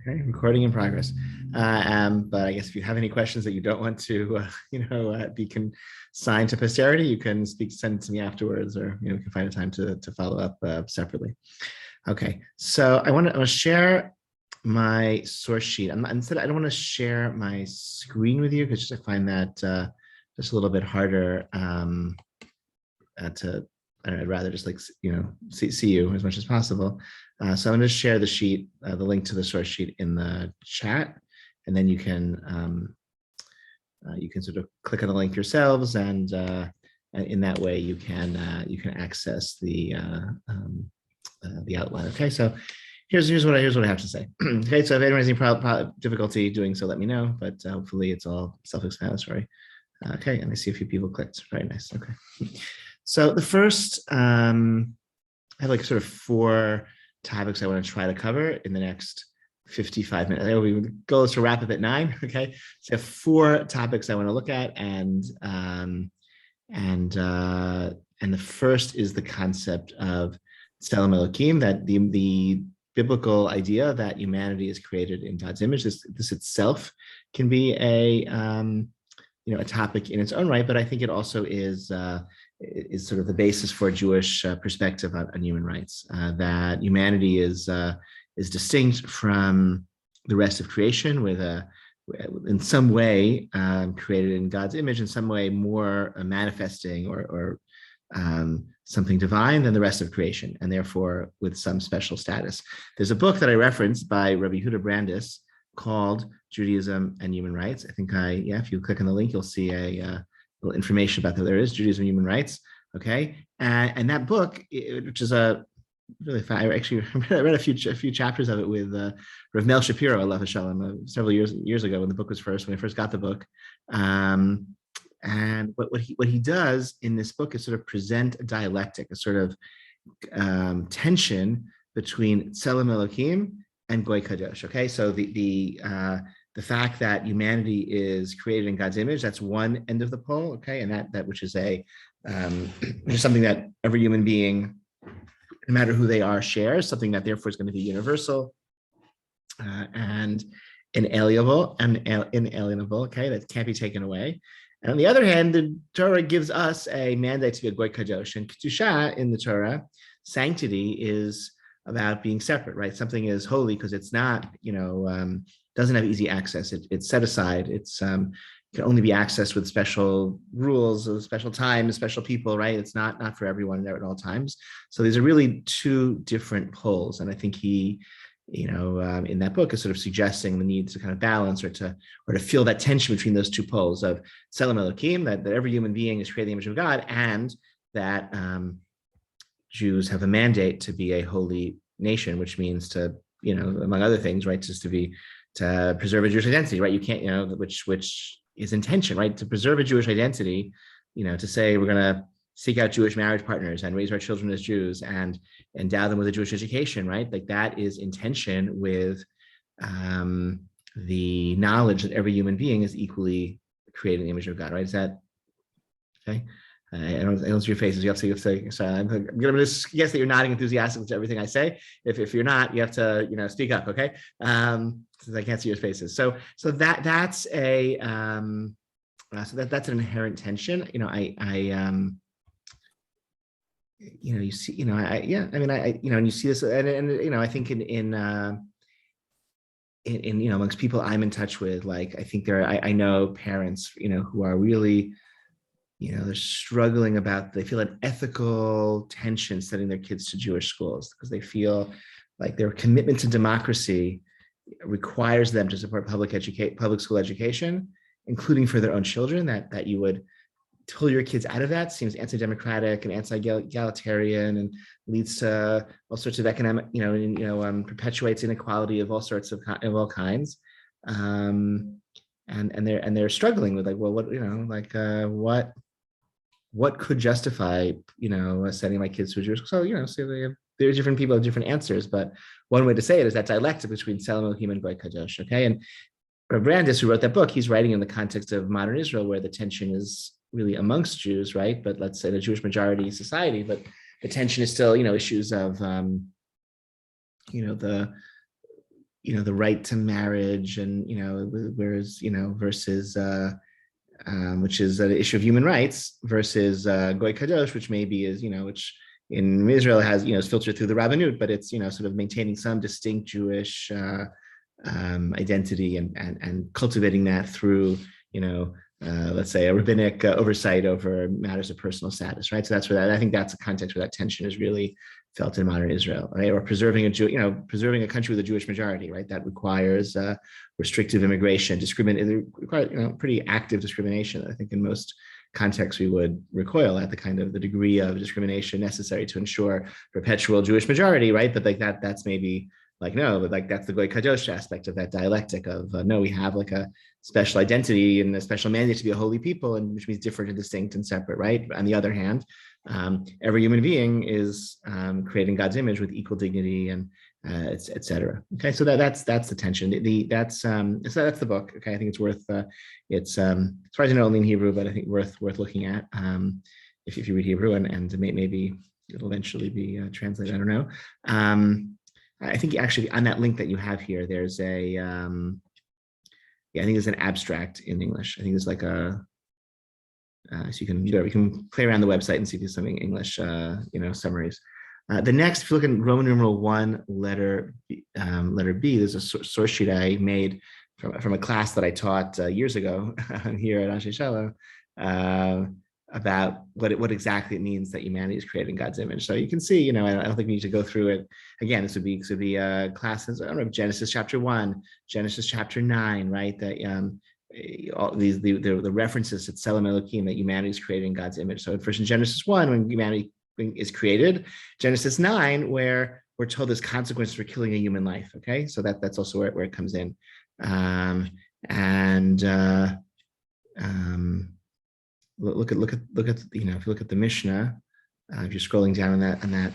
Okay, recording in progress. But I guess if you have any questions that you don't want to, be consigned to posterity, you can send it to me afterwards, or we can find a time to follow up separately. Okay, so I want to share my source sheet. Instead, I don't want to share my screen with you because I find that just a little bit harder to. I'd rather just see you as much as possible. So I'm going to share the sheet, the link to the source sheet in the chat, and then you can sort of click on the link yourselves, and in that way you can access the outline. Okay, so here's what I have to say. Okay, so if anyone has any difficulty doing so, let me know. But hopefully it's all self-explanatory. Okay, and I see a few people clicked. Very nice. Okay. So the first, I have like sort of 4 topics I want to try to cover in the next 55 minutes. The goal is to wrap up at 9. Okay, so I have 4 topics I want to look at, and the first is the concept of Tselem Elokim, that the biblical idea that humanity is created in God's image. This itself can be a topic in its own right, but I think it also is sort of the basis for a Jewish perspective on human rights. That humanity is distinct from the rest of creation, in some way created in God's image, in some way more manifesting or something divine than the rest of creation, and therefore with some special status. There's a book that I referenced by Rabbi Yehuda Brandis called Judaism and Human Rights. I think if you click on the link, you'll see a little information about that. There is Judaism and Human Rights. Okay, and that book, which is a really fun. I actually read a few chapters of it with Rav Mel Shapiro, Alav Shalom, several years ago when I first got the book. And what he does in this book is sort of present a dialectic, a sort of tension between Tselem Elokim and Goy Kadosh. Okay, so the fact that humanity is created in God's image, that's one end of the pole. Okay, and that which is which is something that every human being, no matter who they are, shares, something that therefore is going to be universal and inalienable, okay, that can't be taken away. And on the other hand, the Torah gives us a mandate to be a Goy Kadosh, and Kedusha in the Torah, sanctity, is about being separate, right? Something is holy because it's not, doesn't have easy access. It's set aside. It's can only be accessed with special rules, special times, special people, right? It's not for everyone there at all times. So these are really 2 different poles, and I think he, in that book, is sort of suggesting the need to kind of balance or to feel that tension between those 2 poles of Tselem Elokim, that every human being is created in the image of God, and that Jews have a mandate to be a holy nation, which means to, among other things, right, just to preserve a Jewish identity, right? You can't, which is intention, right? To preserve a Jewish identity, to say we're going to seek out Jewish marriage partners and raise our children as Jews and endow them with a Jewish education, right? Like that is intention with the knowledge that every human being is equally created in the image of God, right? Is that okay? I don't see your faces. You have to say. So I'm going to guess that you're nodding enthusiastically to everything I say. If you're not, you have to speak up. Okay, since I can't see your faces. So that's an inherent tension. You see. And you see this, and I think in amongst people I'm in touch with, like I think I know parents, who are really, they're struggling they feel an ethical tension sending their kids to Jewish schools because they feel like their commitment to democracy requires them to support public school education, including for their own children. That you would pull your kids out of that seems anti-democratic and anti-egalitarian and leads to all sorts of economic, perpetuates inequality of all kinds. And they're struggling with what could justify, sending my kids to a Jewish school? So, there's different people have different answers, but one way to say it is that dialectic between Tselem Elokim and Goy Kadosh, okay? And Brandis, who wrote that book, he's writing in the context of modern Israel, where the tension is really amongst Jews, right? But let's say the Jewish majority society, but the tension is still, issues of, the the right to marriage, and whereas versus which is an issue of human rights, versus goy kadosh, which maybe is which in Israel has is filtered through the rabbanut, but it's sort of maintaining some distinct Jewish identity, and cultivating that through let's say a rabbinic oversight over matters of personal status, right? So that's where I think that's a context where that tension is really felt in modern Israel, right? Or preserving preserving a country with a Jewish majority, right? That requires restrictive immigration, pretty active discrimination. I think in most contexts we would recoil at the degree of discrimination necessary to ensure perpetual Jewish majority, right? But that's maybe no, but that's the goy kadosh aspect of that dialectic of no, we have a special identity and a special mandate to be a holy people, and which means different and distinct and separate, right? On the other hand, every human being is created in God's image with equal dignity, and et cetera. Okay, so that's the tension. That's the book. Okay, I think it's worth it's as far as I know only in Hebrew, but I think worth looking at if you read Hebrew, and maybe it'll eventually be translated. I don't know. I think actually on that link that you have here, there's a I think there's an abstract in English. I think there's so you can play around the website and see if there's something English summaries. The next, if you look at Roman numeral 1, letter B, there's a source sheet I made from a class that I taught years ago here at Anshe Shalom about what exactly it means that humanity is created in God's image. So you can see, I don't think we need to go through it again. This would be classes. I don't know, Genesis chapter 1, Genesis chapter 9, right? That all these the references to Tselem Elohim, that humanity is created in God's image. So first in Genesis 1, when humanity is created, Genesis 9, where we're told there's consequences for killing a human life. Okay, so that's also where it comes in, Look at if you look at the Mishnah, if you're scrolling down on that that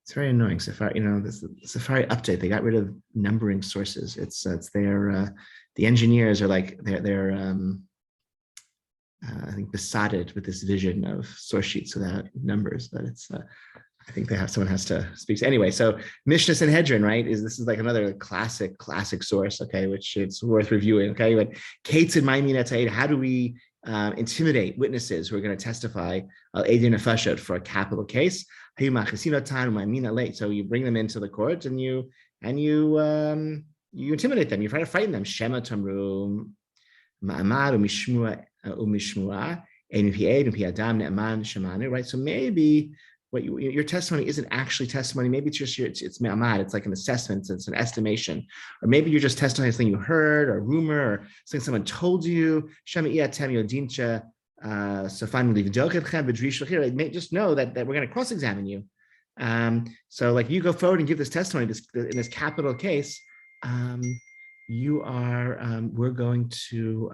it's very annoying. Safari, the Safari update, they got rid of numbering sources. It's their the engineers are they're I think besotted with this vision of source sheets without numbers, but it's I think someone has to speak. Anyway, so Mishnah Sanhedrin, right? This is another classic source, okay, which it's worth reviewing, okay? But Kates and Maimin, how do we intimidate witnesses who are going to testify Eidin Nefashot for a capital case? So you bring them into the court and you intimidate them. You try to frighten them. Shema Tamru Ma'amad Umishmua Adam Ne'aman Shemanu, right? So maybe your testimony isn't actually testimony. Maybe it's just it's ma'amad. It's like an assessment. It's an estimation, or maybe you're just testifying something you heard, or a rumor, or something someone told you. Just know that we're going to cross-examine you. So you go forward and give this testimony in this capital case. You are we're going to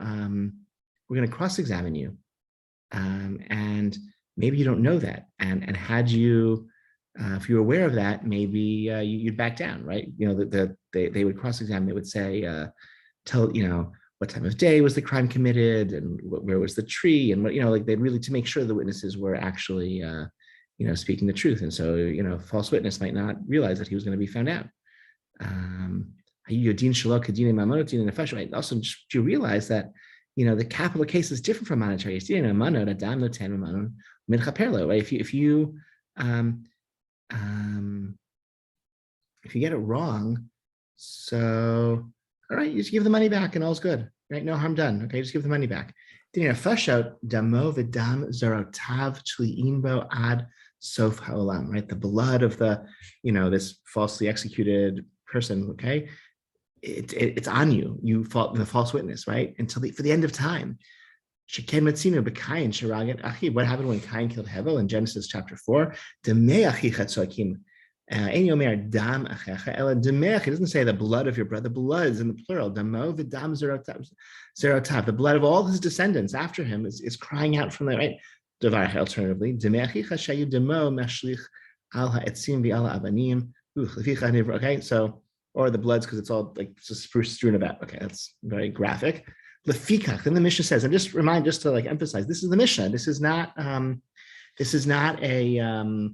cross-examine you, and maybe you don't know that, and had you, if you were aware of that, maybe you'd back down, right? They would cross-examine. They would say, tell what time of day was the crime committed, and where was the tree, and what they really, to make sure the witnesses were actually speaking the truth. And so false witness might not realize that he was going to be found out. Also, do you realize that the capital case is different from monetary? Right? If you get it wrong, so all right, you just give the money back and all's good, right? No harm done. Okay, just give the money back. Right? The blood of this falsely executed person, okay? It's on you. You fought the false witness, right? For the end of time. What happened when Cain killed Hevel in Genesis chapter 4? It doesn't say the blood of your brother. Blood is in the plural. The blood of all his descendants after him is crying out from the right. Alternatively, okay, so, or the bloods because it's all just strewn about. Okay, that's very graphic. Lefikach, then the Mishnah says, and just to emphasize, this is the Mishnah. This is not a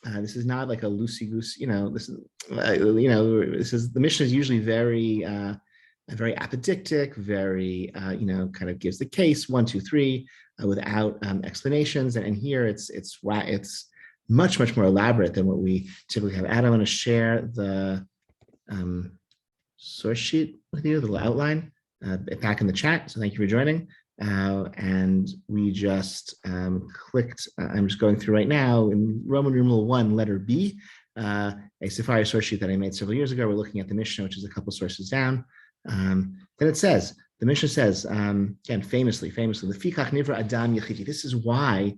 this is not like a loosey goose. This is the Mishnah is usually very apodictic, very kind of gives the case 1, 2, 3 without explanations. And here it's much more elaborate than what we typically have. Adam, I want to share the source sheet with you, the little outline back in the chat. So thank you for joining. And we just clicked, I'm just going through right now in Roman numeral 1, letter B, a Safari source sheet that I made several years ago. We're looking at the Mishnah, which is a couple sources down. Then it says, the Mishnah says, again, famously, Lefikach nivra Adam Yechidi. This is why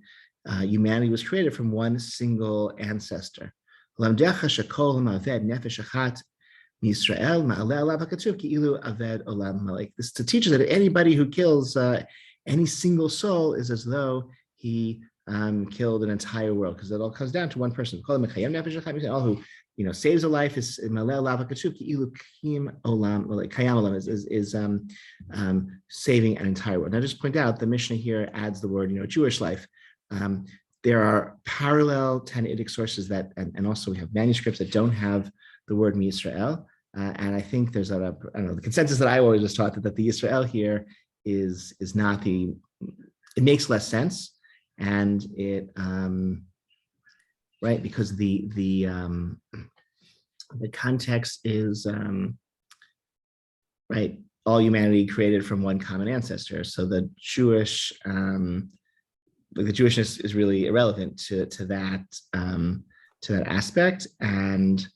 humanity was created from one single ancestor. Lamdecha shekol ma'aved nefesh achat Yisrael ma'aleh alav hakatuv ki'ilu aved olam malek. This to teach us that anybody who kills any single soul is as though he killed an entire world, because it all comes down to one person. All who saves a life is ma'aleh alav hakatuv ki'ilu kim olam malek. Kayam olam is saving an entire world. Now, just point out the Mishnah here adds the word Jewish life. There are parallel Tannaitic sources that, and also we have manuscripts that don't have the word Yisrael. And I think there's the consensus that I always was taught that the Yisrael here is not it makes less sense. And it, right, because the context is, right, all humanity created from one common ancestor. So the Jewish, the Jewishness is really irrelevant to that aspect, and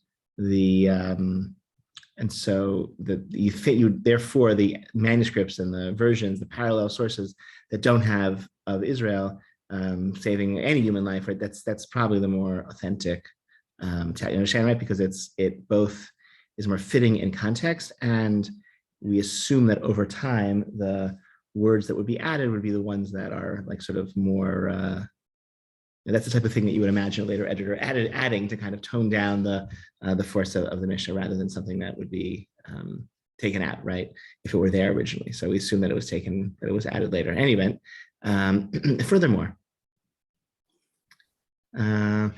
so therefore the manuscripts and the versions, the parallel sources that don't have of Israel saving any human life, right? That's probably the more authentic, right? Because it both is more fitting in context, and we assume that over time the words that would be added would be the ones that are like sort of more. That's the type of thing that you would imagine a later editor adding to kind of tone down the force of the Mishnah, rather than something that would be taken out, right, if it were there originally. So we assume that it was added later. In any event, furthermore, furthermore,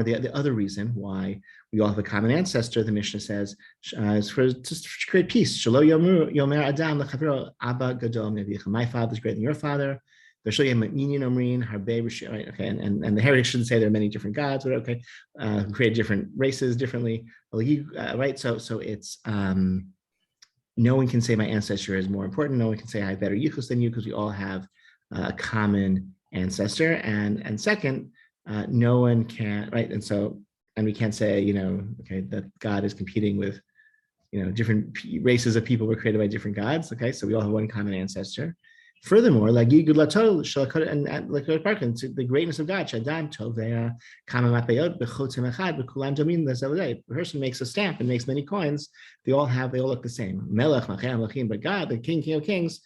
the other reason why we all have a common ancestor, the Mishnah says, is just to create peace. My father is greater than your father. Okay, and the heritage shouldn't say there are many different gods, but okay, who create different races differently, right? So it's no one can say my ancestor is more important. No one can say I have better yichus than you, because we all have a common ancestor. And second, no one can, right? And we can't say okay, that God is competing with different races of people were created by different gods. Okay, so we all have one common ancestor. Furthermore, and the greatness of God, the person makes a stamp and makes many coins. They all look the same. But God, the King of Kings,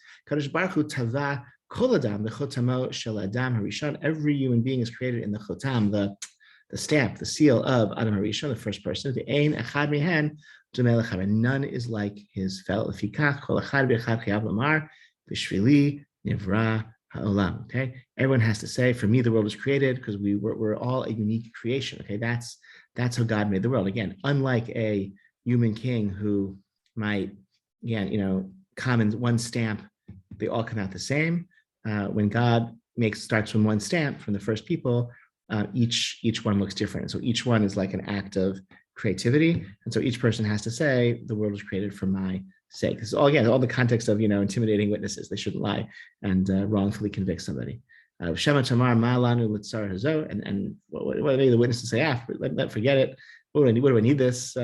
every human being is created in the chotam, the stamp, the seal of Adam Harishon, the first person. The ein echad mihen and none is like his fellow. Bishvili nivra ha'olam. Okay, everyone has to say, for me the world was created, because we're all a unique creation. Okay, that's how God made the world. Again, unlike a human king who might, come in one stamp, they all come out the same. When God starts from one stamp from the first people, each one looks different. So each one is like an act of creativity, and so each person has to say the world was created for my sake. This is all the context of intimidating witnesses. They shouldn't lie and wrongfully convict somebody. Shema Tamar Malanu Litzar Hazo, and what do the witnesses say? Forget it. What do I need this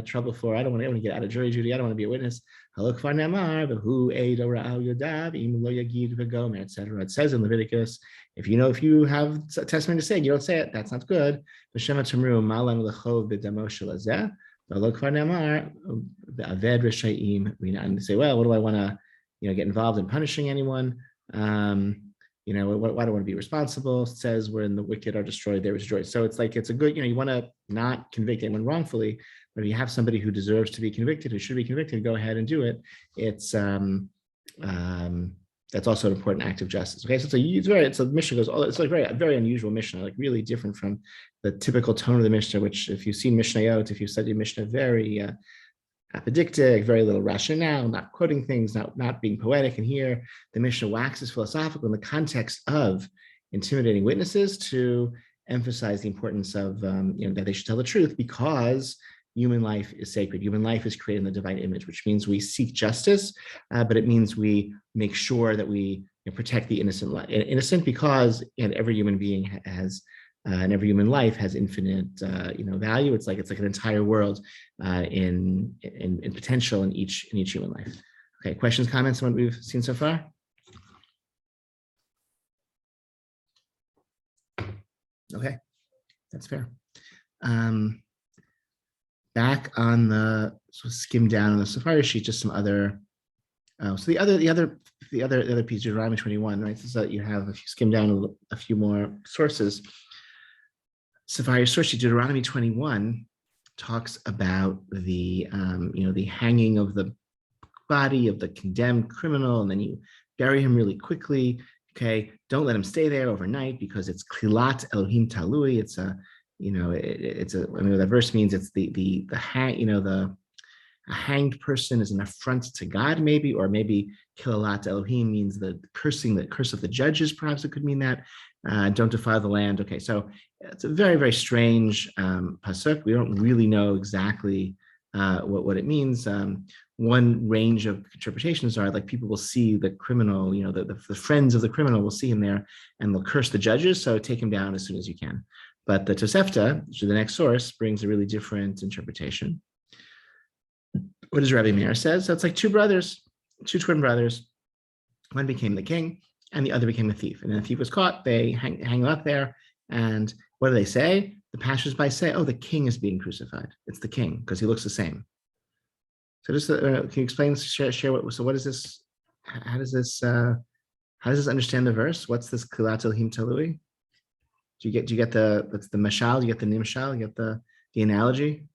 trouble for? I don't want to get out of jury duty. I don't want to be a witness. Halakhah Namar, Behu Eid Ra'al Yodav, Im Lo Yagid V'Gomer, etc. It says in Leviticus, if you have a testimony to say, you don't say it, that's not good. Shema Tamru Malan Lechov B'Damo Shelazeh. And say, well, what do I want to, get involved in punishing anyone? Why do I want to be responsible? It says, when the wicked are destroyed, there is joy. So it's like, it's a good, you want to not convict anyone wrongfully, but if you have somebody who deserves to be convicted, who should be convicted, go ahead and do it. It's, That's also an important act of justice. Okay, so it's a Mishnah goes, it's like very unusual Mishnah, like really different from the typical tone of the Mishnah, which if you've seen Mishnayot, if you study Mishnah, very apodictic, very little rationale, not quoting things, not being poetic. And here the Mishnah waxes philosophical in the context of intimidating witnesses to emphasize the importance of that they should tell the truth because human life is sacred. Human life is created in the divine image, which means we seek justice, but it means we make sure that we protect the innocent because every human being has and every human life has infinite value. It's like an entire world in potential in each human life. Okay, questions, comments on what we've seen so far? Okay, that's fair. Back on skim down on the Safari sheet, just some other. So the other piece, Deuteronomy 21, right? So that you have, if you skim down a few more sources, Safari source sheet, Deuteronomy 21 talks about the the hanging of the body of the condemned criminal, and then you bury him really quickly. Okay, don't let him stay there overnight because it's klilat Elohim talui. It's a what that verse means. It's the a hanged person is an affront to God, maybe, or maybe kilalat Elohim means the curse of the judges. Perhaps it could mean that. Don't defile the land. Okay, so it's a very, very strange pasuk. We don't really know exactly what it means. One range of interpretations are like people will see the criminal, the friends of the criminal will see him there and they'll curse the judges, so take him down as soon as you can. But the Tosefta, which is the next source, brings a really different interpretation. What does Rabbi Meir says? So it's like two twin brothers. One became the king and the other became a thief. And then the thief was caught. They hang him up there. And what do they say? The passersby say, oh, the king is being crucified. It's the king because he looks the same. So just can you explain, share what is this? How does this understand the verse? What's this Kilat Elohim Talui? Do you get that's the mashal? You get the nimshal? You get the analogy?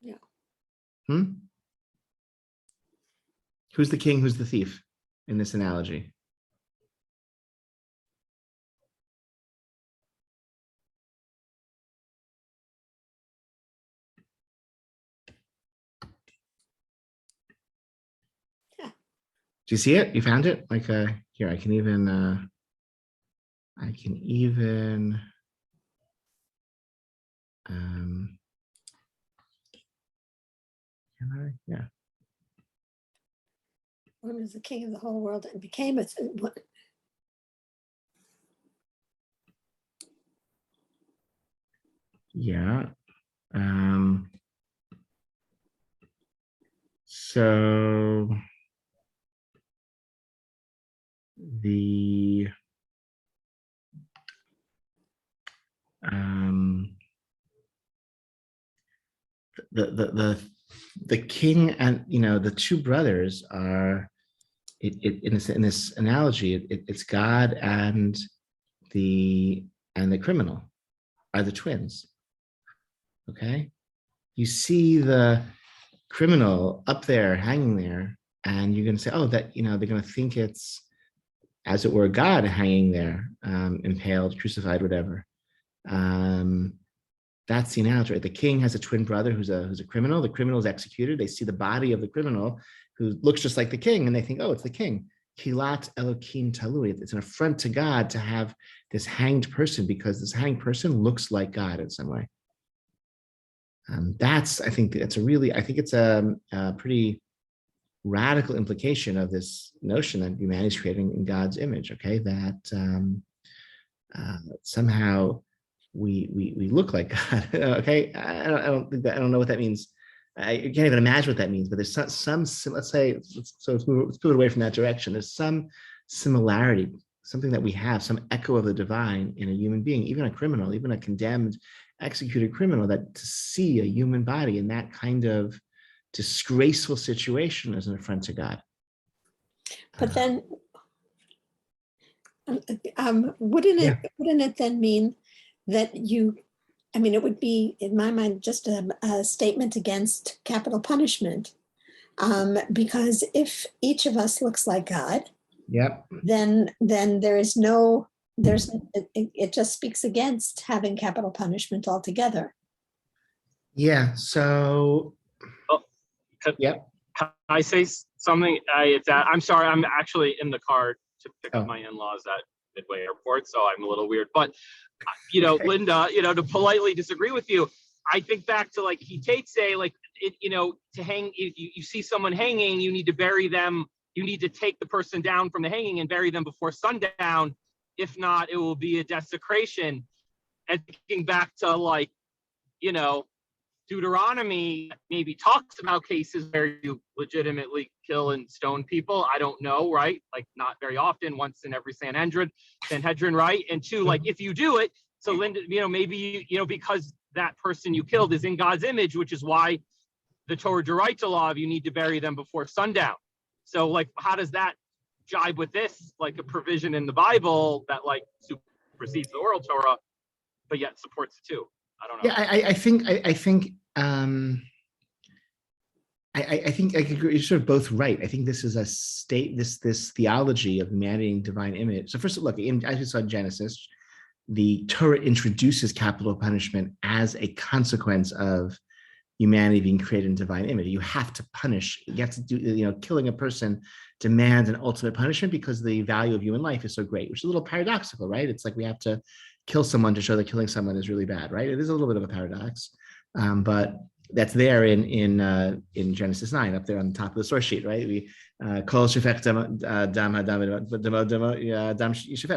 Yeah. Who's the king? Who's the thief in this analogy? Yeah. Do you see it? You found it? Like here, I can even yeah. One was the king of the whole world and became a Yeah. So the king and the two brothers are in this analogy. It's God and the criminal are the twins. Okay, you see the criminal up there hanging there, and you're going to say, oh, that they're going to think it's, as it were, God hanging there, impaled, crucified, whatever. That's the analogy. Right? The king has a twin brother who's a criminal. The criminal is executed. They see the body of the criminal who looks just like the king, and they think, oh, it's the king. Kilat Elohim Talui. It's an affront to God to have this hanged person because this hanged person looks like God in some way. I think it's a pretty radical implication of this notion that humanity is created in God's image. Okay, that somehow we look like God. Okay, I don't know what that means. I can't even imagine what that means. But there's some let's move it away from that direction. There's some similarity, something that we have, some echo of the divine in a human being, even a criminal, even a condemned, executed criminal, that to see a human body in that kind of disgraceful situation is an affront to God. But then, wouldn't it then mean that it would be, in my mind, just a statement against capital punishment, because if each of us looks like God, Yep. then there is no, it just speaks against having capital punishment altogether. Yeah. So, Oh, can, yep. can I say something? I'm sorry, I'm actually in the car to pick up my in-laws at Midway Airport, so I'm a little weird. But Okay. Linda, to politely disagree with you, I think back to like he say like it, to hang. You see someone hanging, you need to bury them. You need to take the person down from the hanging and bury them before sundown. If not, it will be a desecration. And thinking back to like, Deuteronomy maybe talks about cases where you legitimately kill and stone people. I don't know, right? Like not very often, once in every Sanhedrin, right? And two, like if you do it, so Linda, maybe because that person you killed is in God's image, which is why the Torah D'Oraita law of you need to bury them before sundown. So like, how does that jibe with this? Like a provision in the Bible that like supersedes the oral Torah, but yet supports it too. I don't know. Yeah, I think I could agree. You're sort of both right. I think this is a this theology of humanity and divine image. So first, look, as we saw in Genesis, the Torah introduces capital punishment as a consequence of humanity being created in divine image. You have to punish. You have to do. Killing a person demands an ultimate punishment because the value of human life is so great, which is a little paradoxical, right? It's like we have to kill someone to show that killing someone is really bad, right? It is a little bit of a paradox, but that's there in Genesis 9, up there on the top of the source sheet, right? We call shefech dam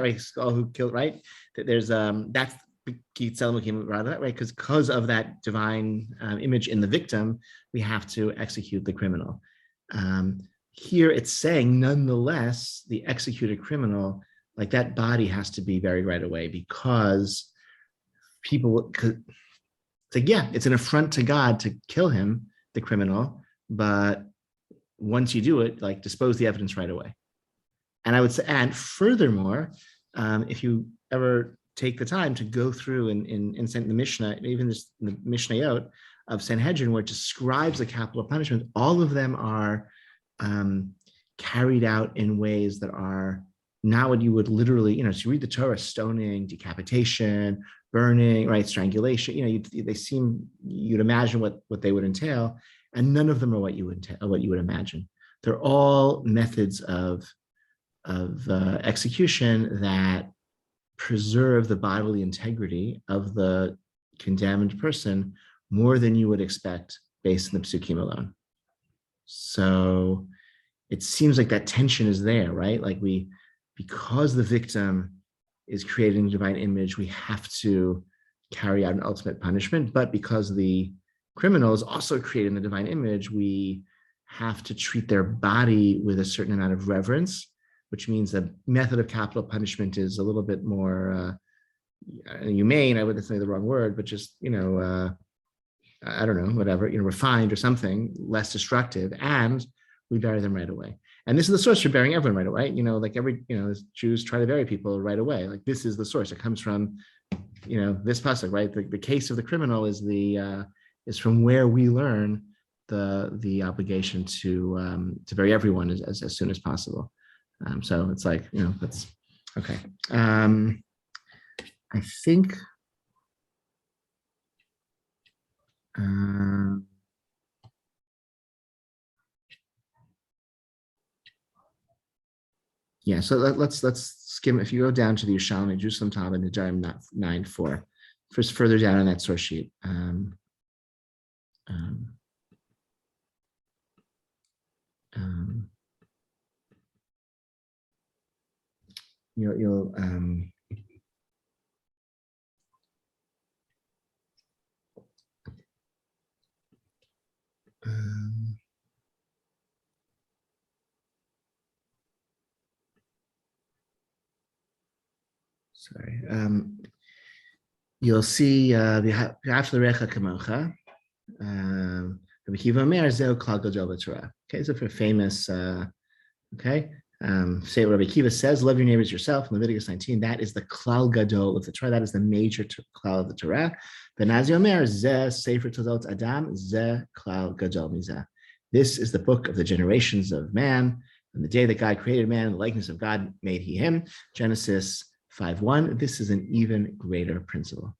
right? All who killed, right? There's that's right? Because of that divine image in the victim, we have to execute the criminal. Here it's saying, nonetheless, the executed criminal, like that body has to be buried right away because people, it's like, yeah, it's an affront to God to kill him, the criminal, but once you do it, like dispose the evidence right away. And I would say, and furthermore, if you ever take the time to go through in the Mishnah, even this the Mishnayot of Sanhedrin, where it describes the capital punishment, all of them are carried out in ways that are not what you would literally, so you read the Torah, stoning, decapitation, burning, right, strangulation, they seem, you'd imagine what they would entail, and none of them are what you would imagine. They're all methods of execution that preserve the bodily integrity of the condemned person more than you would expect based on the psukim alone. So it seems like that tension is there, right? Like because the victim is created in divine image, we have to carry out an ultimate punishment, but because the criminal is also created in the divine image, we have to treat their body with a certain amount of reverence, which means the method of capital punishment is a little bit more humane. I wouldn't say the wrong word, but just, I don't know, whatever, refined or something, less destructive, and we bury them right away. And this is the source for burying everyone right away. Jews try to bury people right away. Like this is the source. It comes from, this pasuk, right? The case of the criminal is is from where we learn the obligation to bury everyone as soon as possible. So it's like, that's okay. I think. Yeah, so let's skim. If you go down to the Yerushalmi, Jerusalem Talmud, and Nedarim 9:4, first further down on that source sheet. You'll sorry. You'll see the Halakhah Kamocha. Rabbi Kiva Omer Zeu Klal Gadol b'Torah. Okay, so for famous. Okay, say what Rabbi Kiva says: "Love your neighbors yourself." In Leviticus 19, that is the Klal Gadol of the Torah. That is the major Klal of the Torah. Benazi Omer Zeh Sefer Todot Adam Zeh Klal Gadol Mizeh. This is the book of the generations of man. And the day that God created man in the likeness of God made he him, Genesis 5:1. This is an even greater principle.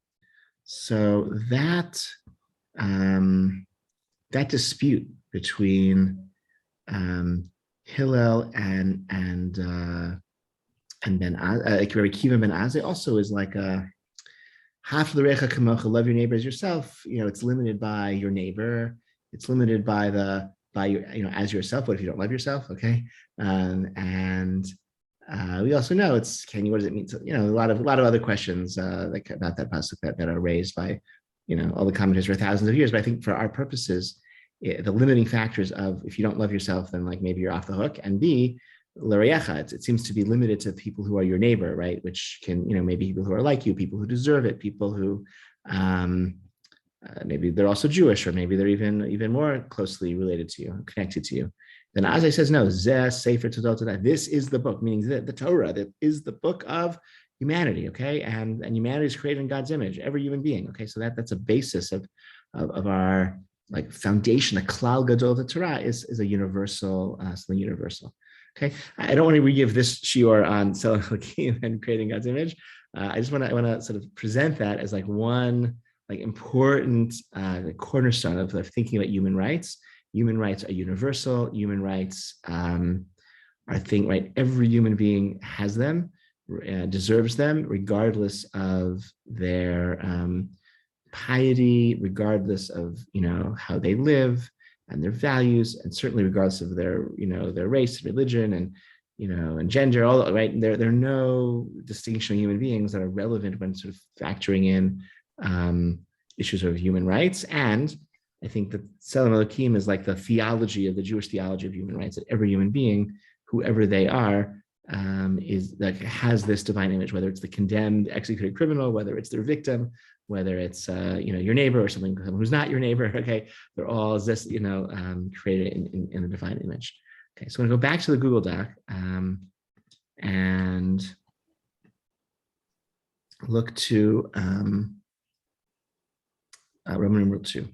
So that that dispute between Hillel and Ben Rabbi Kiva Ben Azai also is like a half l'recha kamocha, love your neighbor as yourself. It's limited by your neighbor. It's limited by your, as yourself. What if you don't love yourself? Okay, and we also know what does it mean? A lot of other questions about that pasuk that are raised by all the commentators for thousands of years. But I think for our purposes, the limiting factors of if you don't love yourself, then like maybe you're off the hook. And B, l'recha, it seems to be limited to people who are your neighbor, right? Which can maybe people who are like you, people who deserve it, people who maybe they're also Jewish, or maybe they're even more closely related to you, connected to you. Then Azai says, no, Zeh Sefer Todot, this is the book, meaning the Torah, that is the book of humanity, okay? And humanity is created in God's image, every human being, okay? So that's a basis of our like foundation. The Klal Gadol of the Torah is a universal, something universal, okay? I don't want to re-give this shiur on Tzelem Elokim and creating God's image. I want to sort of present that as like one like important cornerstone of thinking about human rights. Human rights are universal. Human rights are thing, right? Every human being has them, deserves them, regardless of their piety, regardless of how they live and their values, and certainly regardless of their their race, religion, and and gender. All right, there are no distinction of human beings that are relevant when sort of factoring in issues of human rights. And I think that Tzelem Elokim is like the theology of the Jewish theology of human rights, that every human being, whoever they are, is like has this divine image, whether it's the condemned, executed criminal, whether it's their victim, whether it's your neighbor or someone who's not your neighbor. Okay, they're all this created in the divine image. Okay, so I'm going to go back to the Google Doc and look to Roman numeral 2.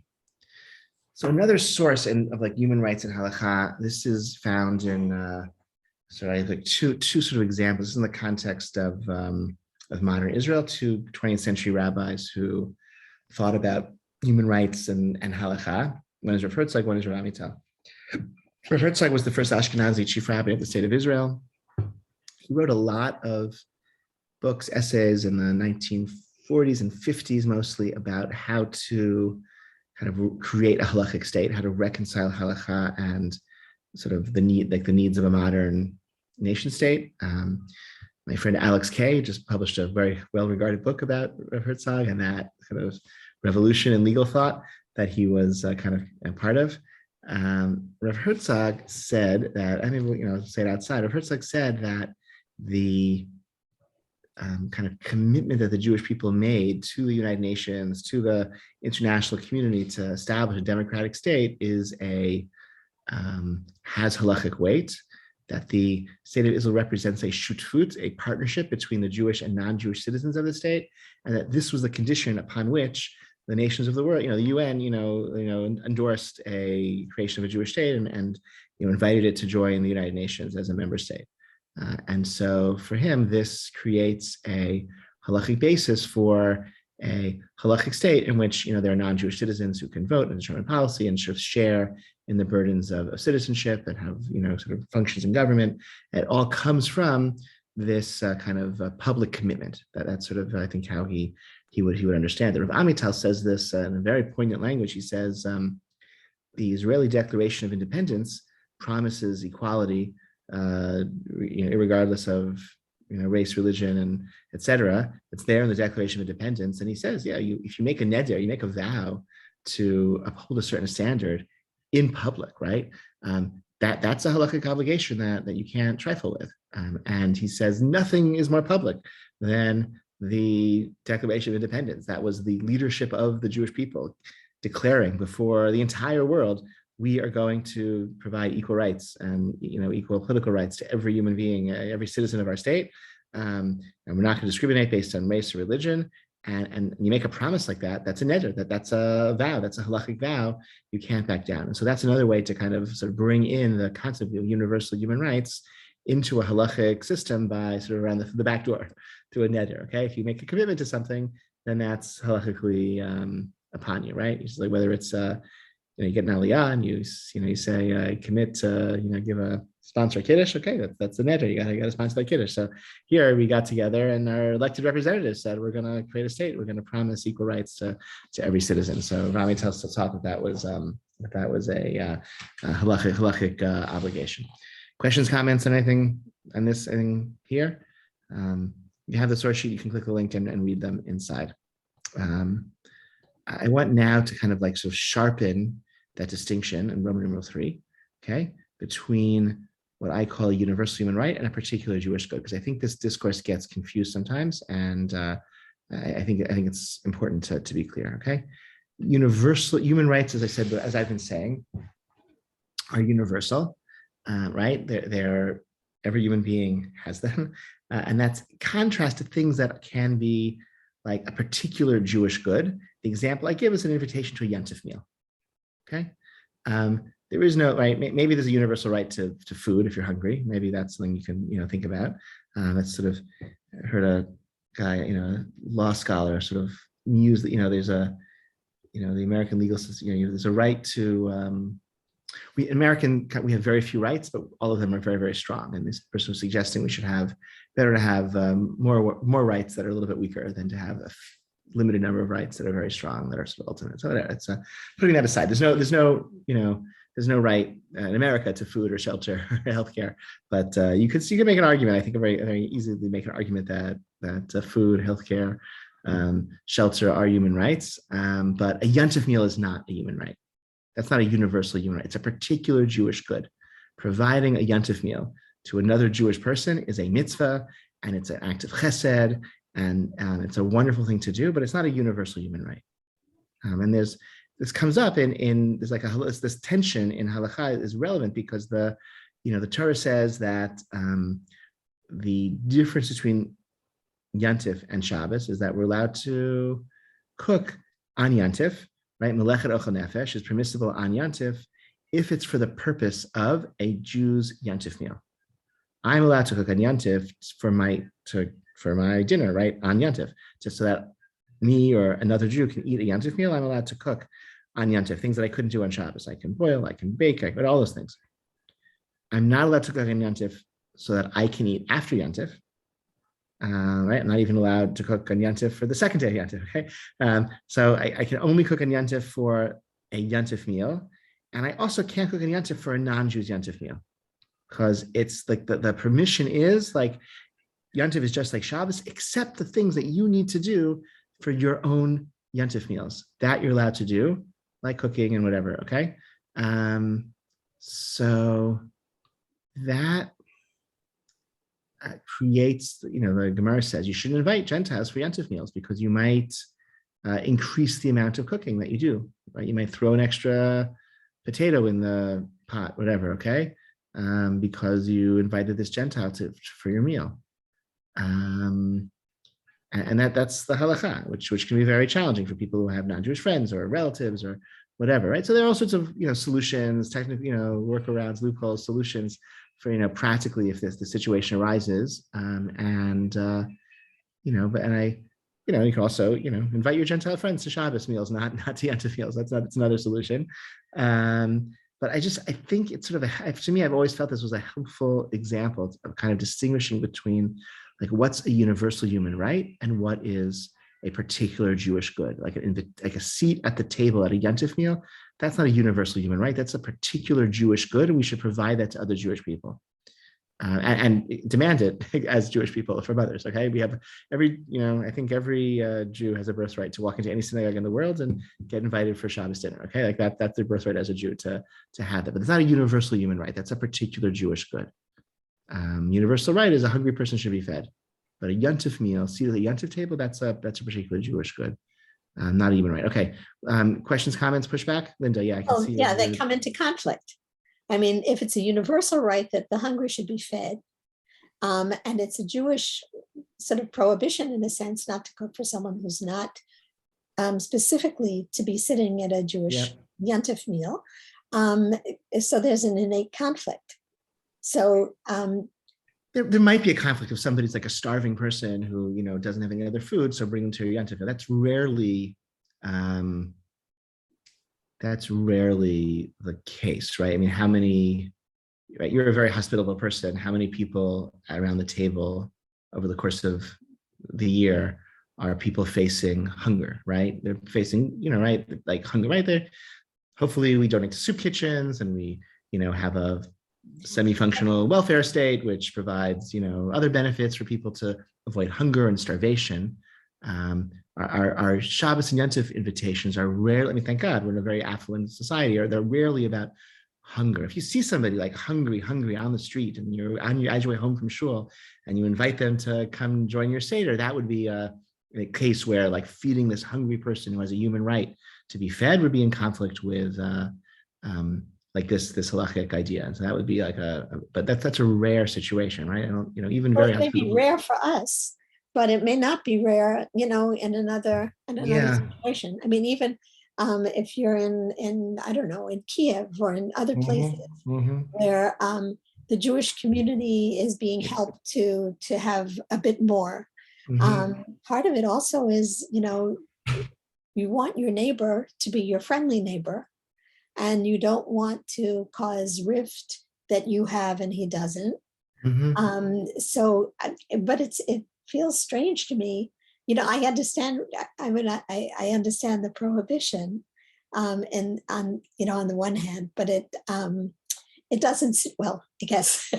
So another source of like human rights and Halakhah, this is found in like two sort of examples. This is in the context of modern Israel, two 20th century rabbis who thought about human rights and Halakhah. One is Rav Herzog, one is Rav Amital. Rav Herzog was the first Ashkenazi chief rabbi of the state of Israel. He wrote a lot of books, essays in the 1940s and 50s, mostly about how to kind of create a halachic state, how to reconcile halakha and sort of the needs of a modern nation state. My friend Alex Kay just published a very well-regarded book about Rav Herzog and that kind of revolution in legal thought that he was kind of a part of. Rav Herzog said that, say it outside, Rav Herzog said that the kind of commitment that the Jewish people made to the United Nations, to the international community to establish a democratic state has halachic weight, that the state of Israel represents a shutfut, a partnership between the Jewish and non-Jewish citizens of the state, and that this was the condition upon which the nations of the world, the UN, endorsed a creation of a Jewish state and invited it to join the United Nations as a member state. And so for him, this creates a halachic basis for a halachic state in which there are non-Jewish citizens who can vote and determine policy and sort of share in the burdens of citizenship and have sort of functions in government. It all comes from this kind of public commitment. That's sort of I think how he would understand it. Rav Amital says this in a very poignant language. He says the Israeli Declaration of Independence promises equality, regardless of race, religion, and etc. It's there in the Declaration of Independence, and he says, if you make a neder, you make a vow to uphold a certain standard in public, right? That's a halakhic obligation that you can't trifle with. And he says nothing is more public than the Declaration of Independence. That was the leadership of the Jewish people declaring before the entire world, we are going to provide equal rights and equal political rights to every human being, every citizen of our state, and we're not going to discriminate based on race or religion. and you make a promise like that, that's a neder, that's a vow, that's a halachic vow, you can't back down. And so that's another way to kind of sort of bring in the concept of universal human rights into a halachic system by sort of around the back door through a neder. Okay, if you make a commitment to something, then that's halachically upon you, right? It's like whether it's you get an aliyah and you say I commit to give a sponsor a kiddush. Okay, that's the neder. You got to sponsor that kiddush. So here we got together and our elected representatives said we're going to create a state. We're going to promise equal rights to every citizen. So Rami tells us that was a halachic obligation. Questions, comments, on anything on this? Anything here? You have the source sheet. You can click the link and read them inside. I want now to kind of like sort of sharpen that distinction in Roman numeral 3, okay, between what I call a universal human right and a particular Jewish good, because I think this discourse gets confused sometimes, and I think it's important to be clear. Okay, universal human rights, as I said, as I've been saying, are universal, right? They're every human being has them, and that's in contrast to things that can be like a particular Jewish good. The example I give is an invitation to a yontif meal. Okay, there is no right. Maybe there's a universal right to food if you're hungry. Maybe that's something you can think about. That's sort of, I heard a guy, a law scholar, sort of use that. There's a, the American legal system. There's a right to. We have very few rights, but all of them are very, very strong. And this person was suggesting we should have better to have more rights that are a little bit weaker than to have a limited number of rights that are very strong, that are sort of ultimate. So it's putting that aside. There's no right in America to food or shelter or healthcare, but you can make an argument. I think very easily make an argument that food, healthcare, shelter are human rights, but a yontif meal is not a human right. That's not a universal human right. It's a particular Jewish good. Providing a yontif meal to another Jewish person is a mitzvah, and it's an act of chesed, and it's a wonderful thing to do, but it's not a universal human right. And this comes up in there's like this tension in Halakhah is relevant because the Torah says that the difference between yontif and Shabbos is that we're allowed to cook on yontif. Right, melechet ochel nefesh is permissible on yontif if it's for the purpose of a Jew's yontif meal. I'm allowed to cook on yontif for my dinner, right, on yontif, just so that me or another Jew can eat a yontif meal. I'm allowed to cook on yontif, things that I couldn't do on Shabbos. I can boil, I can bake, but all those things. I'm not allowed to cook on yontif so that I can eat after yontif. Right, I'm not even allowed to cook on yontif for the second day of yontif. Okay, so I can only cook on yontif for a yontif meal, and I also can't cook on yontif for a non-Jew's yontif meal, because it's like the permission is like yontif is just like Shabbos, except the things that you need to do for your own yontif meals that you're allowed to do, like cooking and whatever. Okay, so that creates, the Gemara says you shouldn't invite Gentiles for yontif meals because you might increase the amount of cooking that you do, right? You might throw an extra potato in the pot, whatever, okay? Because you invited this Gentile for your meal. And that's the halakhah, which can be very challenging for people who have non-Jewish friends or relatives or whatever, right? So there are all sorts of, solutions, technical, workarounds, loopholes, solutions for, practically if the situation arises, you can also, invite your Gentile friends to Shabbos meals, not to yontif meals. It's another solution. But I think it's sort of to me, I've always felt this was a helpful example of kind of distinguishing between like what's a universal human right and what is a particular Jewish good, like a seat at the table at a yontif meal. That's not a universal human right. That's a particular Jewish good, and we should provide that to other Jewish people, and demand it as Jewish people from others. Okay, we have I think every Jew has a birthright to walk into any synagogue in the world and get invited for Shabbos dinner. Okay, like that's their birthright as a Jew to have that. But it's not a universal human right. That's a particular Jewish good. Universal right is a hungry person should be fed, but a yontif meal, seat at the yontif table, that's a particular Jewish good. Not a human right. Okay. Questions, comments, pushback? Linda, yeah, I can see. Yeah, they come into conflict. I mean, if it's a universal right that the hungry should be fed, And it's a Jewish sort of prohibition in a sense not to cook for someone who's not specifically to be sitting at a Jewish Yontif meal. So there's an innate conflict. So there might be a conflict if somebody's like a starving person who, doesn't have any other food, so bring them to your Yontif. That's rarely the case, right? I mean, how many, right? You're a very hospitable person. How many people around the table over the course of the year are people facing hunger, right? They're facing, right, like hunger right there. Hopefully we donate to soup kitchens and we, have a semi-functional welfare state, which provides, other benefits for people to avoid hunger and starvation. Our Shabbos and Yontif invitations are rarely, I mean, thank God, we're in a very affluent society, or they're rarely about hunger. If you see somebody like hungry on the street and you're on your way home from shul and you invite them to come join your Seder, that would be a case where like feeding this hungry person who has a human right to be fed would be in conflict with like this halachic idea. And so that would be like but that's a rare situation, right? I don't, even well, very it may be rare for us, but it may not be rare, in another situation. I mean, even if you're in I don't know, in Kiev or in other places where the Jewish community is being helped to have a bit more. Part of it also is, you want your neighbor to be your friendly neighbor, and you don't want to cause rift that you have and he doesn't. So, but it feels strange to me. I understand. I mean, I understand the prohibition, and on the one hand, but it doesn't. Well, I guess.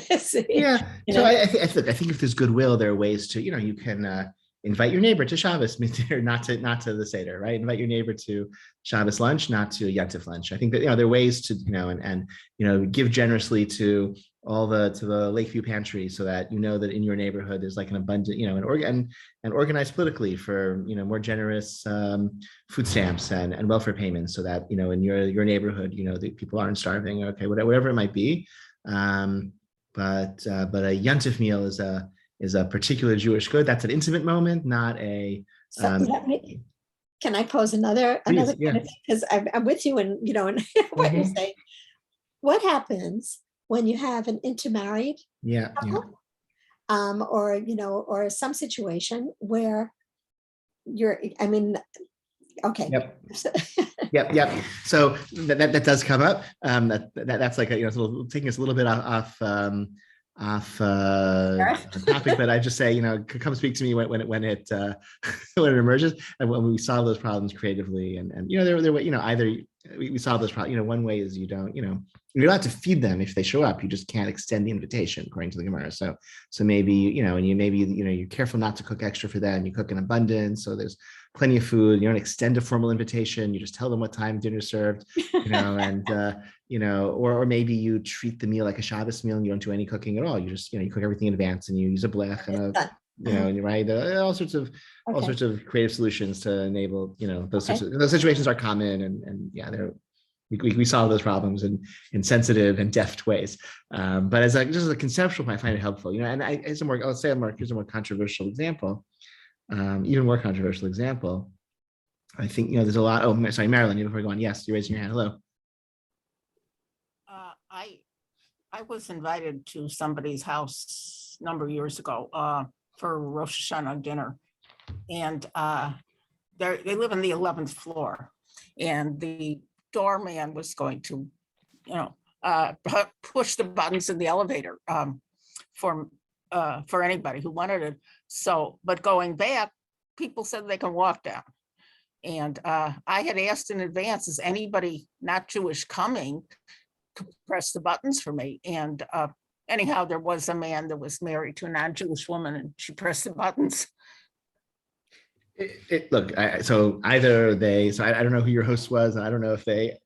Yeah. So I think if there's goodwill, there are ways to, you can invite your neighbor to Shabbos, not to the Seder, right? Invite your neighbor to Shabbos lunch, not to Yontif lunch. I think that, there are ways to, and give generously to the Lakeview pantry so that that in your neighborhood there's like an abundant, and organized politically for more generous food stamps and welfare payments so that in your neighborhood the people aren't starving. Okay, whatever it might be, but a Yontif meal is a particular Jewish good. That's an intimate moment, not a. Can I pose another Please, because I'm with you in in what you're saying. What happens when you have an intermarried couple, or some situation where you're, I mean, okay. Yep. So that does come up. That's like taking us a little bit off topic, but I just say, come speak to me when it when it emerges, and when we solve those problems creatively, and there either we solve those problems. One way is you don't, you're allowed to feed them if they show up. You just can't extend the invitation according to the Gemara. So maybe and you're careful not to cook extra for them. You cook in abundance, so there's plenty of food. You don't extend a formal invitation. You just tell them what time dinner's served, and or maybe you treat the meal like a Shabbos meal and you don't do any cooking at all. You just you cook everything in advance and you use a blech and and you write all sorts of creative solutions to enable those those situations are common, and we solve those problems in sensitive and deft ways. But just as a conceptual point, I find it helpful. And here's a more controversial example. Even more controversial example. I think there's a lot. Oh, sorry, Marilyn. Before we go on, yes, you're raising your hand. Hello. I was invited to somebody's house a number of years ago for Rosh Hashanah dinner, and they live on the 11th floor, and the doorman was going to, push the buttons in the elevator for anybody who wanted it. So, but going back, people said they can walk down. And I had asked in advance, is anybody not Jewish coming to press the buttons for me? And anyhow, there was a man that was married to a non-Jewish woman and she pressed the buttons. So either I don't know who your host was, and I don't know if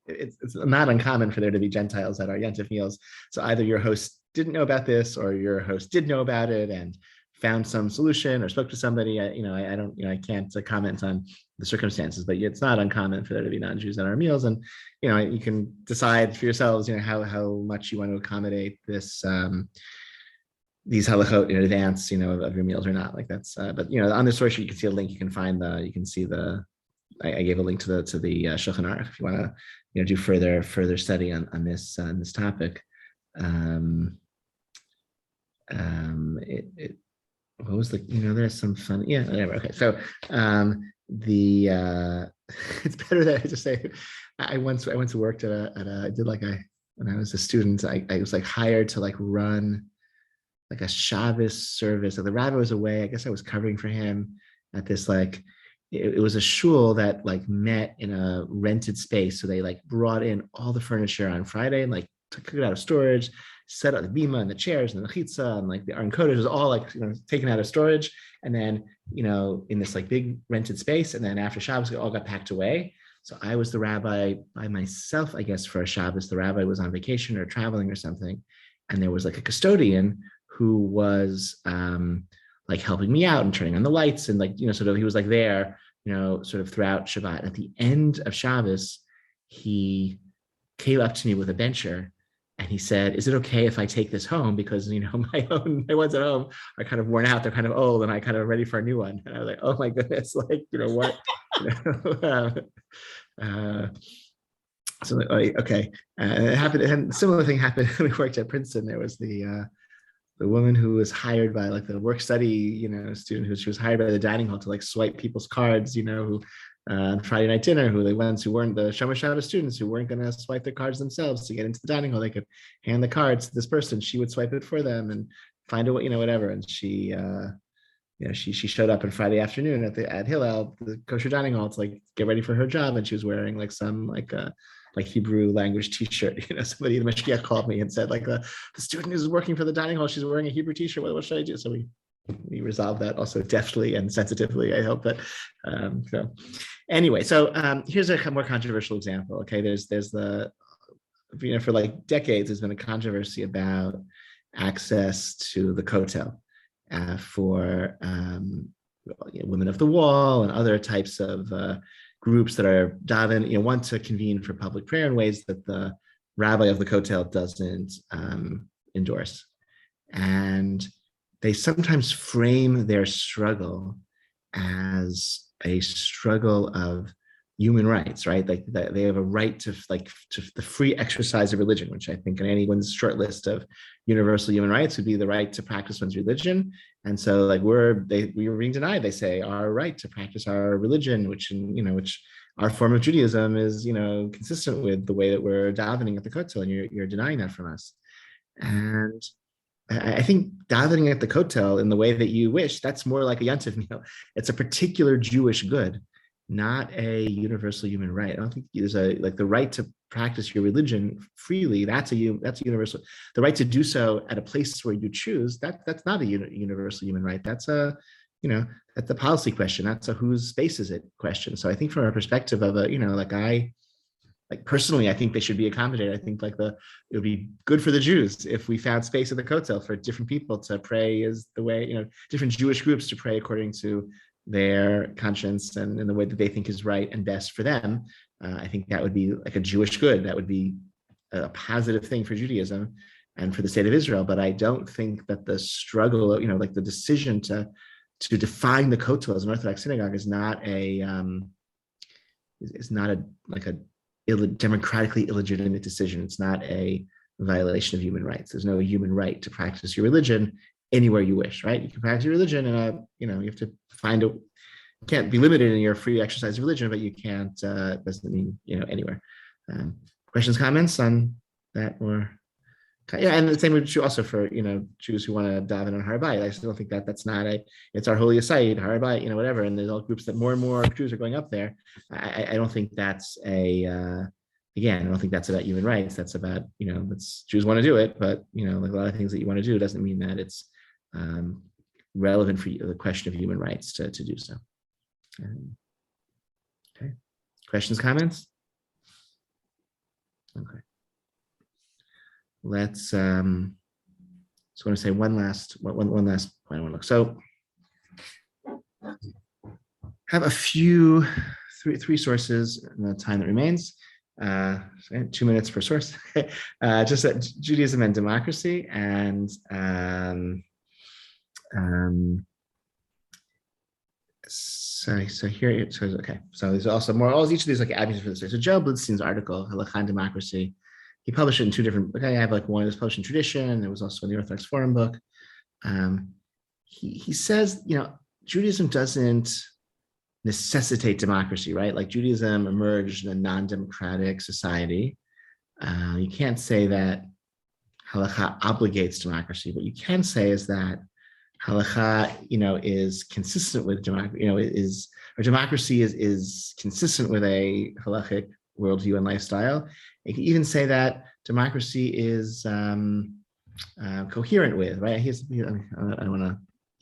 it's not uncommon for there to be Gentiles at our Yontif meals. So either your host didn't know about this or your host did know about it and found some solution or spoke to somebody. I can't comment on the circumstances, but it's not uncommon for there to be non-Jews at our meals. And, you can decide for yourselves, how much you want to accommodate this, these halachot in advance, of your meals or not. Like that's, but on the source sheet you can see a link. You can find you can see I gave a link to the Shulchan Aruch if you want to, do further study on this topic. What was there's some fun, whatever. Okay, so it's better that I just say I once worked when I was a student, I was like hired to like run like a Shabbos service. So the rabbi was away. I guess I was covering for him at this it was a shul that like met in a rented space. So they like brought in all the furniture on Friday and like took it out of storage, set up the bima and the chairs and the chitza and like the Aron Kodesh was all like taken out of storage. And then in this like big rented space. And then after Shabbos, it all got packed away. So I was the rabbi by myself, I guess, for a Shabbos. The rabbi was on vacation or traveling or something. And there was like a custodian who was like helping me out and turning on the lights and like, sort of, he was like there, sort of throughout Shabbat. At the end of Shabbos, he came up to me with a bencher and he said, "Is it okay if I take this home? Because, my ones at home are kind of worn out. They're kind of old and I kind of ready for a new one." And I was like, oh my goodness, like, what? So okay. It happened. And a similar thing happened when we worked at Princeton. There was the woman who was hired by like the work study, student she was hired by the dining hall to like swipe people's cards, who Friday night dinner, who the ones who weren't the Shomer Shabbos students who weren't going to swipe their cards themselves to get into the dining hall, they could hand the cards to this person. She would swipe it for them and find a way, whatever. And she, she showed up on Friday afternoon at Hillel, the kosher dining hall, to like get ready for her job, and she was wearing like some like Hebrew language T-shirt. Somebody, the Mashgiach, called me and said like the student is working for the dining hall, she's wearing a Hebrew T-shirt. What should I do? So we resolved that also deftly and sensitively. I hope that. So anyway, so here's a more controversial example. Okay, there's the for like decades there's been a controversy about access to the Kotel for women of the wall and other types of groups that are daven, want to convene for public prayer in ways that the rabbi of the Kotel doesn't endorse. And they sometimes frame their struggle as a struggle of human rights, right? Like they have a right to the free exercise of religion, which I think on anyone's short list of universal human rights would be the right to practice one's religion. And so like we were being denied, they say, our right to practice our religion, which our form of Judaism is, consistent with the way that we're davening at the Kotel, and you're denying that from us. And I think davening at the Kotel in the way that you wish, that's more like a Yontif meal. It's a particular Jewish good, not a universal human right. I don't think there's the right to practice your religion freely. That's a universal. The right to do so at a place where you choose, that's not a universal human right. That's that's a policy question. That's a whose space is it question. So I think from a perspective of personally, I think they should be accommodated. I think it would be good for the Jews if we found space at the Kotel for different people to pray as the way, different Jewish groups to pray according to their conscience and in the way that they think is right and best for them. I think that would be like a Jewish good. That would be a positive thing for Judaism and for the state of Israel. But I don't think that the struggle, like the decision to define the Kotel as an Orthodox synagogue is not a democratically illegitimate decision. It's not a violation of human rights. There's no human right to practice your religion anywhere you wish, right? You can practice your religion and you have to can't be limited in your free exercise of religion, but you can't, doesn't mean, anywhere. Questions, comments on that? Or, yeah, and the same would be true also for, Jews who want to daven on Har Bayit. I still think that's not it's our holiest site, Har Bayit, whatever. And there's all groups that more and more Jews are going up there. I don't think that's again, I don't think that's about human rights. That's about, Jews want to do it, but, like a lot of things that you want to do doesn't mean that it's relevant for the question of human rights to do so. Okay. Questions, comments? Okay. Let's so I want to say one last point I want to look. So have a few three sources in the time that remains. 2 minutes per source. Just Judaism and democracy and So here it says, okay, so there's also more, all each of these like avenues for this. So Joe Blitstein's article, Halakhah and Democracy, he published it in two different, okay, I have like one that was published in Tradition, and it was also in the Orthodox Forum book. He says, Judaism doesn't necessitate democracy, right? Like Judaism emerged in a non-democratic society. You can't say that Halakhah obligates democracy. What you can say is that Halakhah, is consistent with democracy, or democracy is consistent with a halachic worldview and lifestyle. You can even say that democracy is coherent with, right? He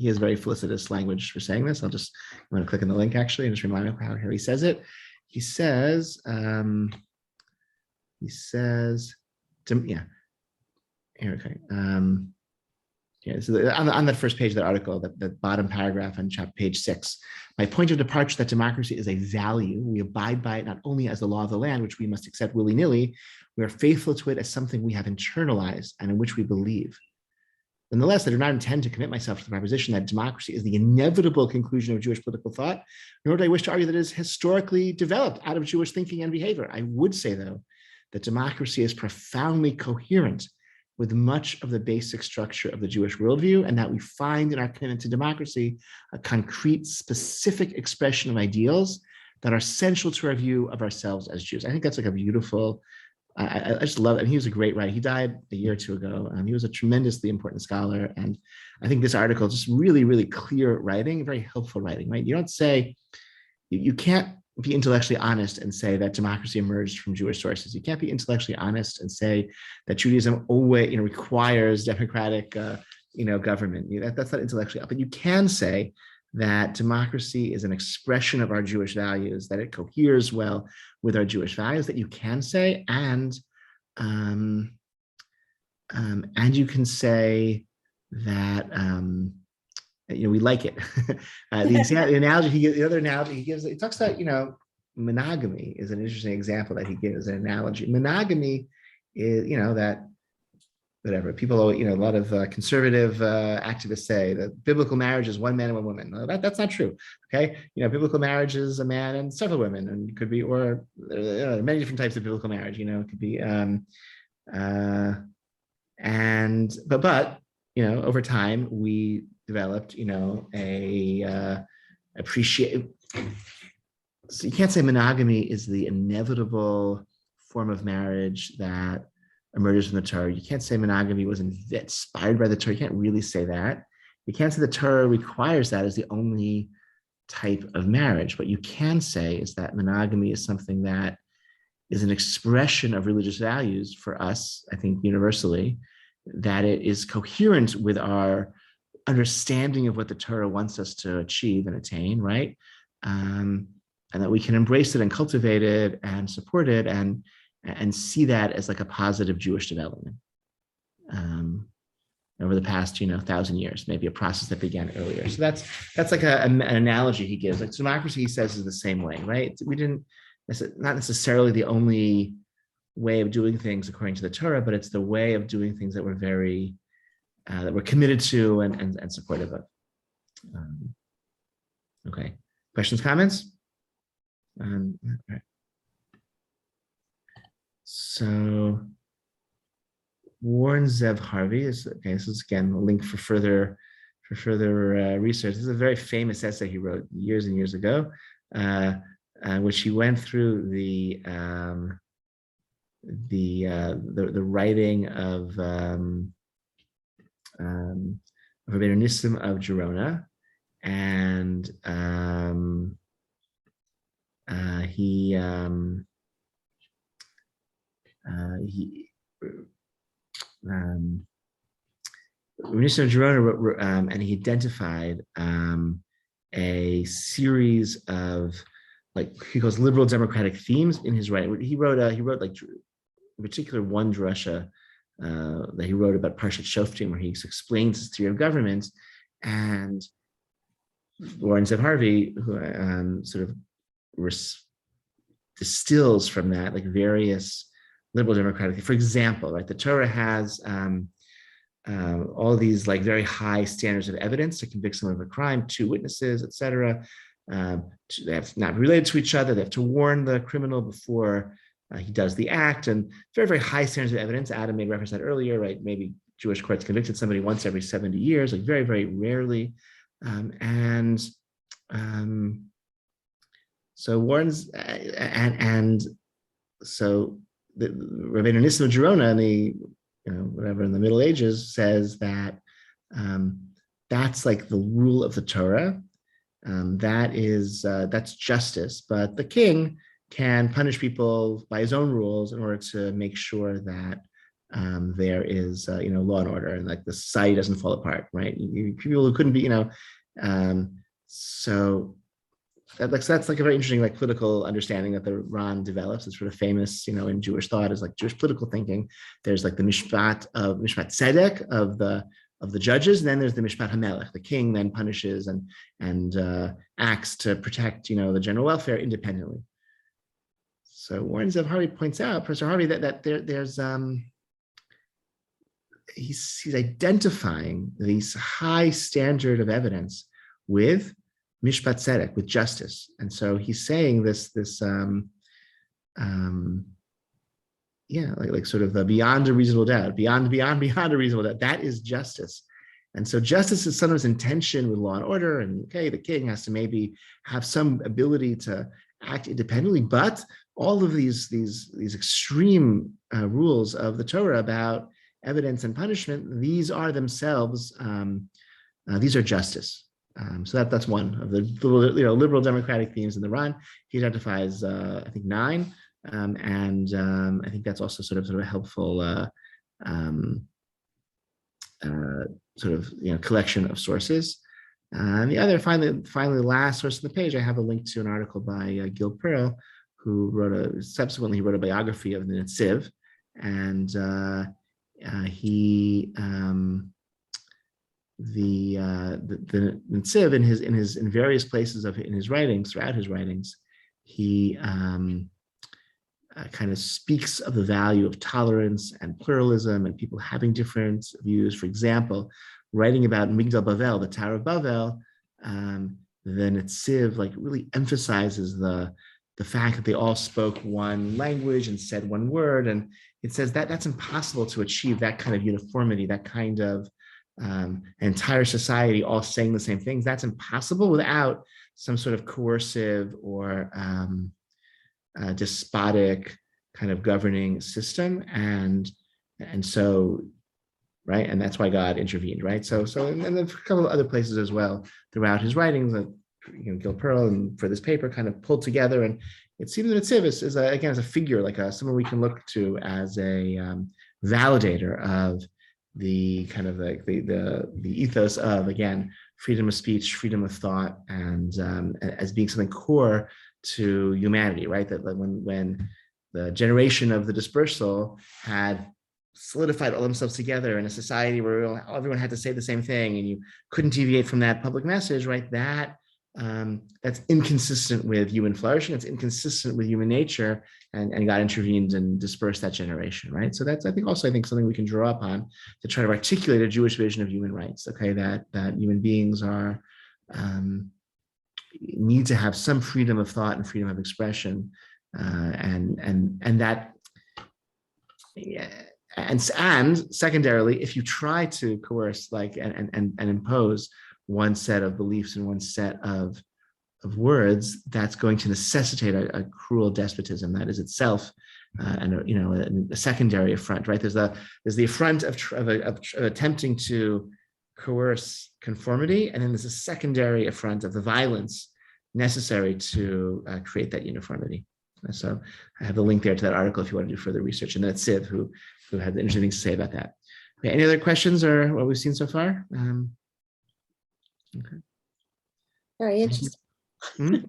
has very felicitous language for saying this. I'm going to click on the link actually and just remind me how he says it. He says, okay. So on that first page of that article, the bottom paragraph on page 6, my point of departure that democracy is a value. We abide by it not only as the law of the land, which we must accept willy-nilly, we are faithful to it as something we have internalized and in which we believe. Nonetheless, I do not intend to commit myself to the proposition that democracy is the inevitable conclusion of Jewish political thought, nor do I wish to argue that it is historically developed out of Jewish thinking and behavior. I would say, though, that democracy is profoundly coherent with much of the basic structure of the Jewish worldview, and that we find in our commitment to democracy a concrete, specific expression of ideals that are central to our view of ourselves as Jews. I think that's like a beautiful, I just love it. And he was a great writer. He died a year or two ago. He was a tremendously important scholar. And I think this article, just really, really clear writing, very helpful writing, right? You don't say, you can't be intellectually honest and say that democracy emerged from Jewish sources. You can't be intellectually honest and say that Judaism always, requires democratic, government. That's not intellectually, but you can say that democracy is an expression of our Jewish values, that it coheres well with our Jewish values, that you can say, and you can say that we like it. The other analogy he gives, he talks about, monogamy is an interesting example that he gives, an analogy. Monogamy is, that whatever people, a lot of conservative activists say that biblical marriage is one man and one woman. No, that's not true. Okay, biblical marriage is a man and several women, and it could be, or many different types of biblical marriage. It could be, but over time we developed, appreciate. So you can't say monogamy is the inevitable form of marriage that emerges from the Torah. You can't say monogamy was inspired by the Torah. You can't really say that. You can't say the Torah requires that as the only type of marriage. What you can say is that monogamy is something that is an expression of religious values for us, I think universally, that it is coherent with our understanding of what the Torah wants us to achieve and attain, right? And that we can embrace it and cultivate it and support it and see that as like a positive Jewish development over the past, 1,000 years, maybe a process that began earlier. So that's like an analogy he gives. Like democracy, he says, is the same way, right? Not necessarily the only way of doing things according to the Torah, but it's the way of doing things that we're that we're committed to and supportive of. Okay, questions, comments? All right. So Warren Zev Harvey is okay. This is again a link for further research. This is a very famous essay he wrote years and years ago, which he went through the writing of Rabbeinu Nissim of Gerona, and Nissim of Gerona, and he identified a series of, like he calls, liberal democratic themes in his writing. He wrote like in particular one drasha that he wrote about Parshat Shoftim, where he explains his theory of government, and Warren Zev Harvey, who sort of distills from that like various liberal democratic. For example, right, the Torah has all of these like very high standards of evidence to convict someone of a crime, 2 witnesses, etc. They have not related to each other. They have to warn the criminal before he does the act, and very, very high standards of evidence. Adam made reference to that earlier, right? Maybe Jewish courts convicted somebody once every 70 years, like very, very rarely. So warns, so the Rabbeinu Nissim of Gerona in the, whatever, in the Middle Ages says that that's like the rule of the Torah. That's justice, but the king can punish people by his own rules in order to make sure that there is law and order, and like the society doesn't fall apart, right? People who couldn't be, so that's like a very interesting like political understanding that the Ran develops. It's sort of famous, in Jewish thought as like Jewish political thinking. There's like the Mishpat Tzedek of the judges, and then there's the Mishpat HaMelech. The king then punishes and acts to protect, the general welfare independently. So Warren Zev Harvey points out, Professor Harvey, that there's he's identifying this high standard of evidence with Mishpat Tzedek, with justice, and so he's saying this like sort of the beyond a reasonable doubt, beyond a reasonable doubt. That is justice. And so justice is sometimes in tension with law and order. And okay, the king has to maybe have some ability to act independently, but all of these extreme rules of the Torah about evidence and punishment, these are themselves, these are justice. So that's one of the liberal democratic themes in the Ran. He identifies, I think, 9. And I think that's also sort of a helpful collection of sources. And the other, finally, the last source on the page, I have a link to an article by Gil Pearl, who subsequently wrote a biography of the Netziv, and the Netziv in various places in his writings, throughout his writings, he kind of speaks of the value of tolerance and pluralism and people having different views. For example, writing about Migdal Bavel, the Tower of Bavel, the Netziv really emphasizes the fact that they all spoke one language and said one word, and it says that that's impossible to achieve that kind of uniformity, that kind of entire society all saying the same things. That's impossible without some sort of coercive or despotic kind of governing system, and so, right, and that's why God intervened, right? So and a couple of other places as well throughout his writings that Gil Pearl and for this paper kind of pulled together, and it seems that Netziv is again as a figure, like someone we can look to as a validator of the kind of the ethos of, again, freedom of speech, freedom of thought, and as being something core to humanity, right? That when the generation of the dispersal had solidified all themselves together in a society where everyone had to say the same thing and you couldn't deviate from that public message, right? That's inconsistent with human flourishing. It's inconsistent with human nature, and God intervened and dispersed that generation, right? So that's, I think, something we can draw upon to try to articulate a Jewish vision of human rights. Okay, that human beings are need to have some freedom of thought and freedom of expression, and that, yeah, and secondarily, if you try to coerce and impose one set of beliefs and one set of words, that's going to necessitate a cruel despotism that is itself a secondary affront, right? There's the affront of attempting to coerce conformity, and then there's a secondary affront of the violence necessary to create that uniformity. So I have the link there to that article if you want to do further research, and that's Siv who had interesting things to say about that. Okay, any other questions or what we've seen so far? Okay. Very interesting. Okay.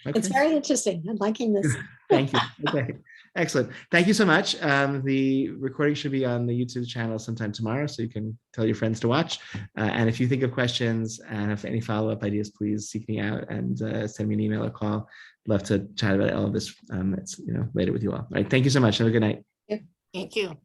It's very interesting. I'm liking this. Thank you. Okay. Excellent. Thank you so much. The recording should be on the YouTube channel sometime tomorrow, so you can tell your friends to watch. And if you think of questions and have any follow-up ideas, please seek me out and send me an email or call. Love to chat about all of this. It's later with you all. All right. Thank you so much. Have a good night. Thank you.